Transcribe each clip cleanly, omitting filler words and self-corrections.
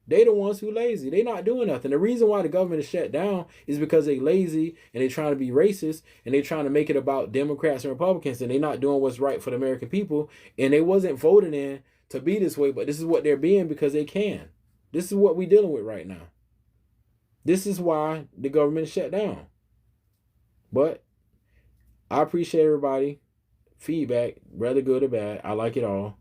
They the ones who lazy. They not doing nothing. The reason why the government is shut down is because they lazy and they trying to be racist and they trying to make it about Democrats and Republicans and they not doing what's right for the American people. And they wasn't voted in to be this way, but this is what they're being because they can. This is what we dealing with right now. This is why the government is shut down. But I appreciate everybody feedback, whether good or bad. I like it all.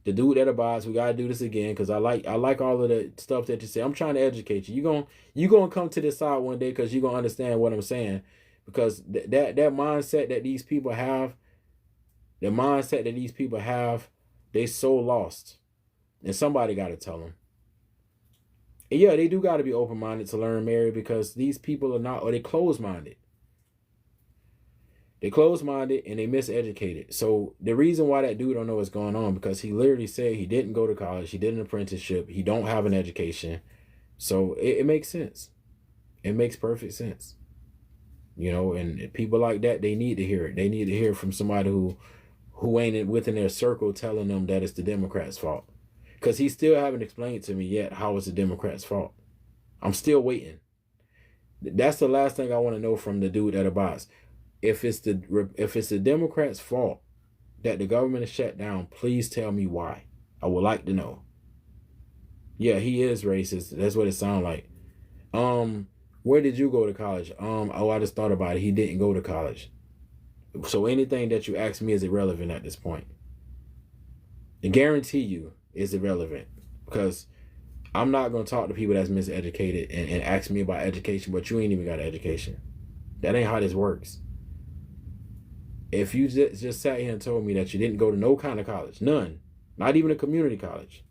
The dude that abides, we gotta do this again because I like all of the stuff that you say. I'm trying to educate you. You gonna come to this side one day because you're gonna understand what I'm saying. Because that mindset that these people have, the mindset that these people have, they so lost, and somebody got to tell them. And yeah, they do got to be open minded to learn, Mary, because these people are not, or they closed minded. They closed minded and they miseducated. So the reason why that dude don't know what's going on because he literally said he didn't go to college, he did an apprenticeship, he don't have an education. So it makes sense. It makes perfect sense. And people like that, they need to hear it. They need to hear from somebody who ain't within their circle telling them that it's the Democrats' fault. Because he still haven't explained to me yet how it's the Democrats' fault. I'm still waiting. That's the last thing I want to know from the dude at the box. If it's the Democrats' fault that the government is shut down, please tell me why. I would like to know. Yeah, he is racist. That's what it sounds like. Where did you go to college? I just thought about it. He didn't go to college. So anything that you ask me is irrelevant at this point. I guarantee you it's irrelevant because I'm not going to talk to people that's miseducated and ask me about education, but you ain't even got an education. That ain't how this works. If you just sat here and told me that you didn't go to no kind of college, none, not even a community college,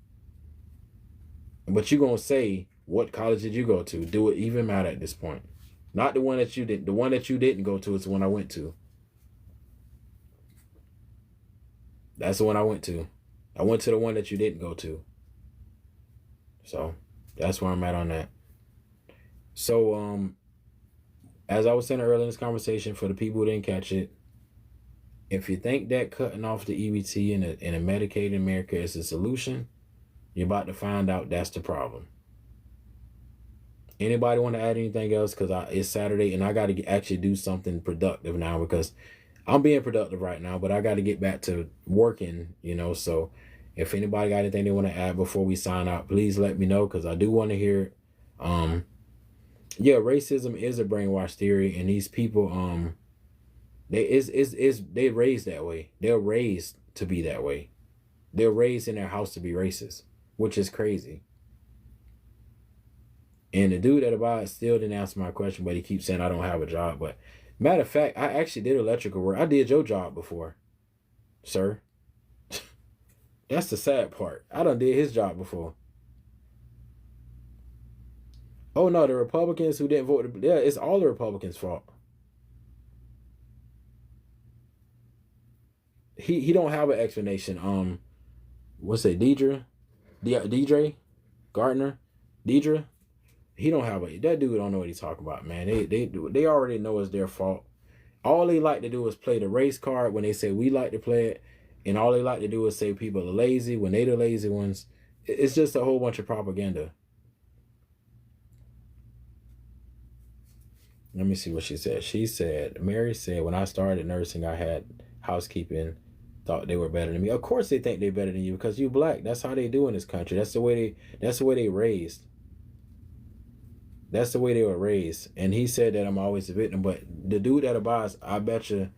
but you're going to say, what college did you go to? Do it even matter at this point? Not the one that you didn't. The one that you didn't go to is the one I went to. That's the one I went to. I went to the one that you didn't go to. So that's where I'm at on that. So as I was saying earlier in this conversation, for the people who didn't catch it, if you think that cutting off the EBT and a Medicaid in America is the solution, you're about to find out that's the problem. Anybody want to add anything else? Because it's Saturday and I got to actually do something productive now because I'm being productive right now, but I got to get back to working, So if anybody got anything they want to add before we sign out, please let me know because I do want to hear it. Yeah, racism is a brainwash theory, and these people, they raised that way. They're raised to be that way. They're raised in their house to be racist, which is crazy. And the dude at the bar still didn't answer my question, but he keeps saying I don't have a job. But matter of fact, I actually did electrical work. I did your job before, sir. That's the sad part. I done did his job before. Oh no, the Republicans who didn't vote, yeah, it's all the Republicans' fault. He don't have an explanation. What's it, Deidre Gardner, Deidre? He don't have that dude don't know what he's talking about, man. They already know it's their fault. All they like to do is play the race card when they say we like to play it, and all they like to do is say people are lazy when they the lazy ones. It's just a whole bunch of propaganda. Let me see what she said. She said, Mary said, when I started nursing, I had housekeeping, thought they were better than me. Of course they think they're better than you because you black. That's how they do in this country. That's the way they raised. That's the way they were raised. And he said that I'm always a victim. But the dude at the boss, I bet you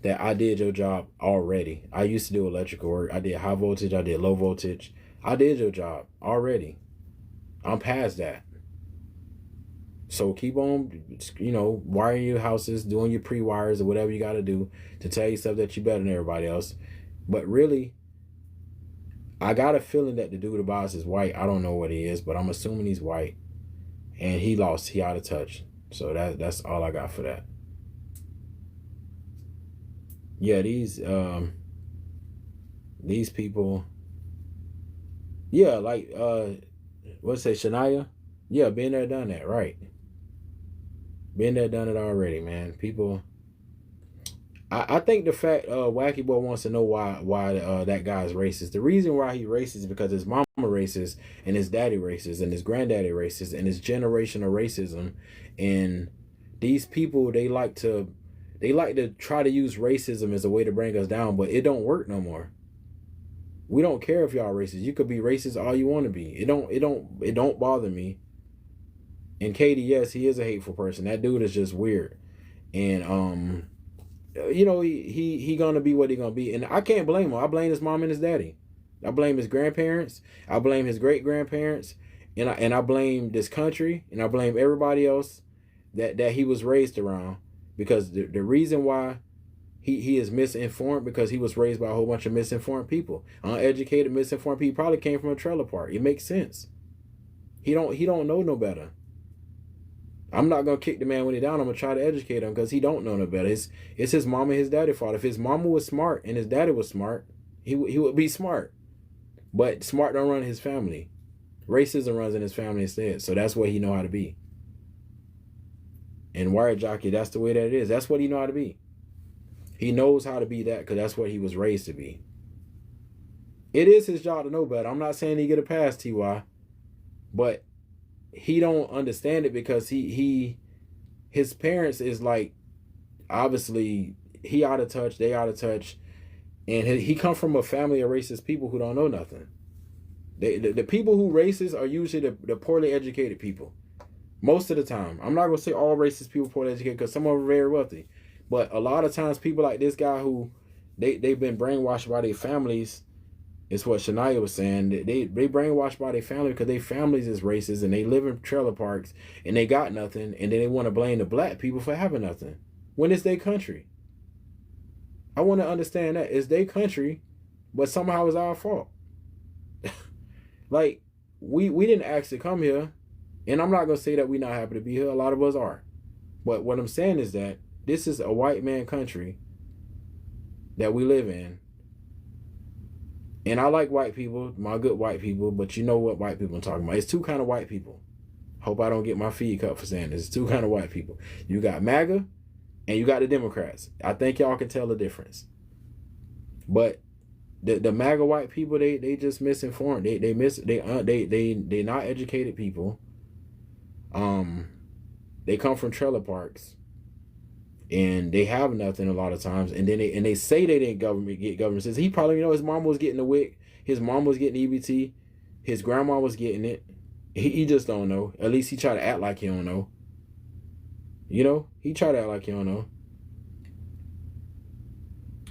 that I did your job already. I used to do electrical work. I did high voltage. I did low voltage. I did your job already. I'm past that. So keep on, wiring your houses, doing your pre-wires or whatever you got to do to tell yourself that you're better than everybody else. But really, I got a feeling that the dude at the boss is white. I don't know what he is, but I'm assuming he's white. And he lost. He out of touch. So that's all I got for that. Yeah, these people. Yeah, like what's it, Shania? Yeah, been there, done that, right? Been there, done it already, man. People. I think the fact Wacky Boy wants to know why that guy's racist. The reason why he racist is because his mama racist and his daddy racist and his granddaddy racist and his generational racism, and these people they like to try to use racism as a way to bring us down, but it don't work no more. We don't care if y'all racist. You could be racist all you want to be. It don't bother me. And Katie, yes, he is a hateful person. That dude is just weird. And you know, he gonna be what he gonna be, and I can't blame him. I blame his mom and his daddy. I blame his grandparents. I blame his great grandparents, and I blame this country, and I blame everybody else that he was raised around, because the reason why he is misinformed, because he was raised by a whole bunch of misinformed people, uneducated, misinformed people. He probably came from a trailer park. It makes sense. He don't know no better. I'm not gonna kick the man when he's down. I'm gonna try to educate him because he don't know no better. It's his mama and his daddy fault. If his mama was smart and his daddy was smart, he would be smart. But smart don't run his family. Racism runs in his family instead. So that's what he know how to be. And Wire Jockey, that's the way that it is. That's what he know how to be. He knows how to be that because that's what he was raised to be. It is his job to know better. I'm not saying he get a pass, TY, but he don't understand it because his parents is like, obviously he out of touch, they out of touch, and he come from a family of racist people who don't know nothing. The people who racist are usually the poorly educated people, most of the time. I'm not gonna say all racist people poorly educated because some of them are very wealthy, but a lot of times people like this guy who they've been brainwashed by their families. It's what Shania was saying. They brainwashed by their family because their families is racist and they live in trailer parks and they got nothing, and then they want to blame the black people for having nothing when it's their country. I want to understand that it's their country, but somehow it's our fault. Like we didn't ask to come here, and I'm not gonna say that we're not happy to be here. A lot of us are, but what I'm saying is that this is a white man country that we live in. And I like white people, my good white people, but you know what white people I'm talking about. It's two kind of white people. Hope I don't get my feet cut for saying this. It's two kind of white people. You got MAGA and you got the Democrats. I think y'all can tell the difference. But the MAGA white people, they just misinformed. They not educated people. They come from trailer parks. And they have nothing a lot of times, and then they say they didn't get government assistance. He probably, you know, his mom was getting the WIC, his mom was getting EBT, his grandma was getting it. He just don't know. At least he try to act like he don't know. You know, he try to act like he don't know.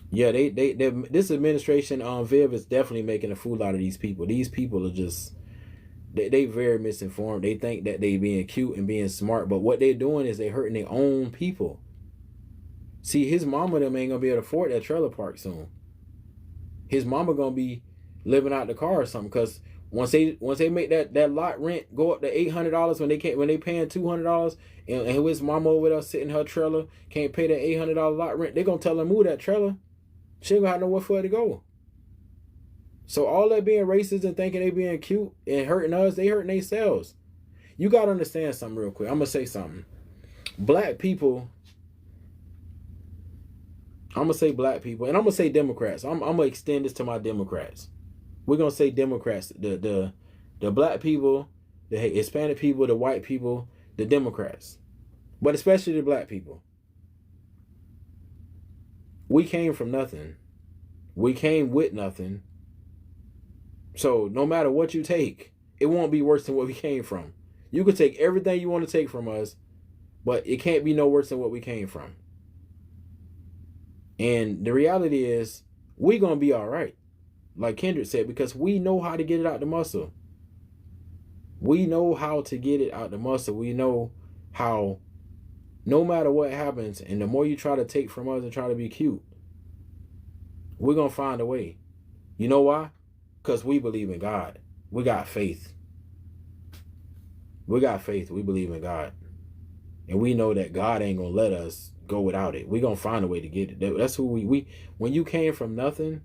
Yeah, this administration, Viv is definitely making a fool out of these people. These people are just they very misinformed. They think that they being cute and being smart, but what they're doing is they hurting their own people. See, his mama them ain't gonna be able to afford that trailer park soon. His mama gonna be living out the car or something, because once they make that lot rent go up to $800 when they paying $200, and his mama over there sitting in her trailer can't pay that $800 lot rent, they gonna tell her move that trailer. She ain't gonna have nowhere for her to go. So all that being racist and thinking they being cute and hurting us, they hurting themselves. You gotta understand something real quick. I'm gonna say something. Black people. I'm going to say black people, and I'm going to say Democrats. I'm going to extend this to my Democrats. We're going to say Democrats, the black people, the Hispanic people, the white people, the Democrats, but especially the black people. We came from nothing. We came with nothing. So no matter what you take, it won't be worse than what we came from. You can take everything you want to take from us, but it can't be no worse than what we came from. And the reality is, we're going to be all right, like Kendrick said, because we know how to get it out the muscle. We know how to get it out the muscle. We know how, no matter what happens, and the more you try to take from us and try to be cute, we're going to find a way. You know why? Because we believe in God. We got faith. We got faith. We believe in God. And we know that God ain't going to let us go without it. We're going to find a way to get it. That's who we when you came from nothing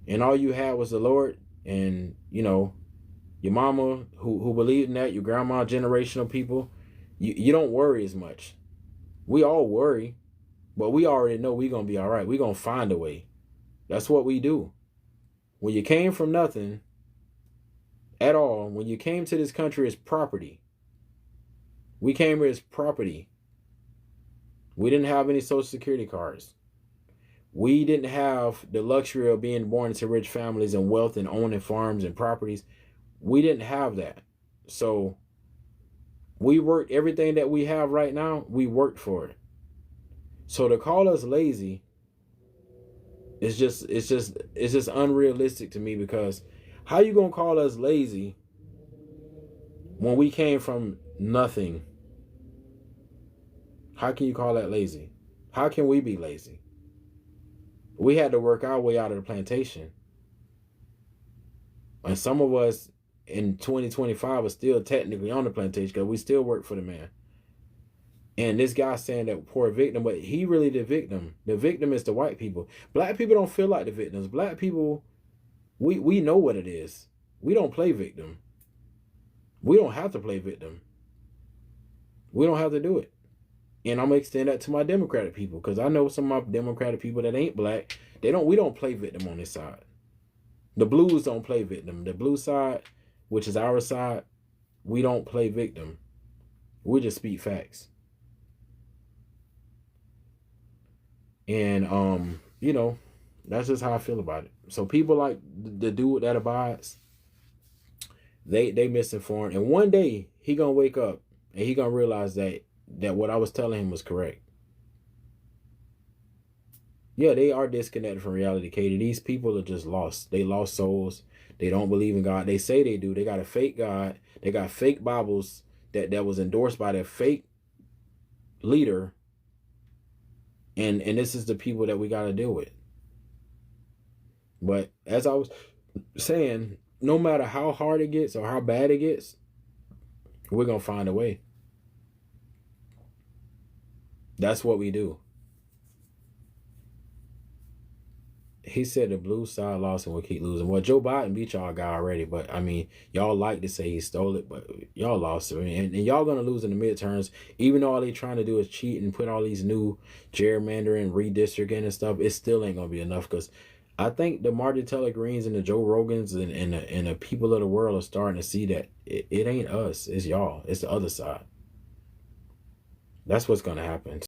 and all you had was the Lord, and you know, your mama who believed in that, your grandma, generational people, you don't worry as much. We all worry, But we already know we're going to be all right. We're going to find a way. That's what we do. When you came from nothing at all, when you came to this country as property, we came here as property. We didn't have any social security cards. We didn't have the luxury of being born into rich families and wealth and owning farms and properties. We didn't have that. So we worked everything that we have right now, we worked for it. So to call us lazy is just unrealistic to me, because how you gonna call us lazy when we came from nothing? How can you call that lazy? How can we be lazy? We had to work our way out of the plantation. And some of us in 2025 are still technically on the plantation because we still work for the man. And this guy saying that poor victim, but he really the victim. The victim is the white people. Black people don't feel like the victims. Black people, we know what it is. We don't play victim. We don't have to play victim. We don't have to do it. And I'm gonna extend that to my Democratic people, because I know some of my Democratic people that ain't black. We don't play victim on this side. The blues don't play victim. The blue side, which is our side, we don't play victim. We just speak facts. And that's just how I feel about it. So people like the dude that abides, they misinformed. And one day he gonna wake up and he gonna realize that what I was telling him was correct. Yeah, they are disconnected from reality, Katie. These people are just lost. They lost souls. They don't believe in God. They say they do. They got a fake God. They got fake Bibles that was endorsed by their fake leader. And this is the people that we got to deal with. But as I was saying, no matter how hard it gets or how bad it gets, we're going to find a way. That's what we do. He said the blue side lost and we'll keep losing. Well, Joe Biden beat y'all guy already, but I mean, y'all like to say he stole it, but y'all lost it. And y'all going to lose in the midterms, even though all they trying to do is cheat and put all these new gerrymandering, redistricting and stuff. It still ain't going to be enough, because I think the Marjorie Taylor Greens and the Joe Rogans and the people of the world are starting to see that it ain't us, it's y'all, it's the other side. That's what's going to happen.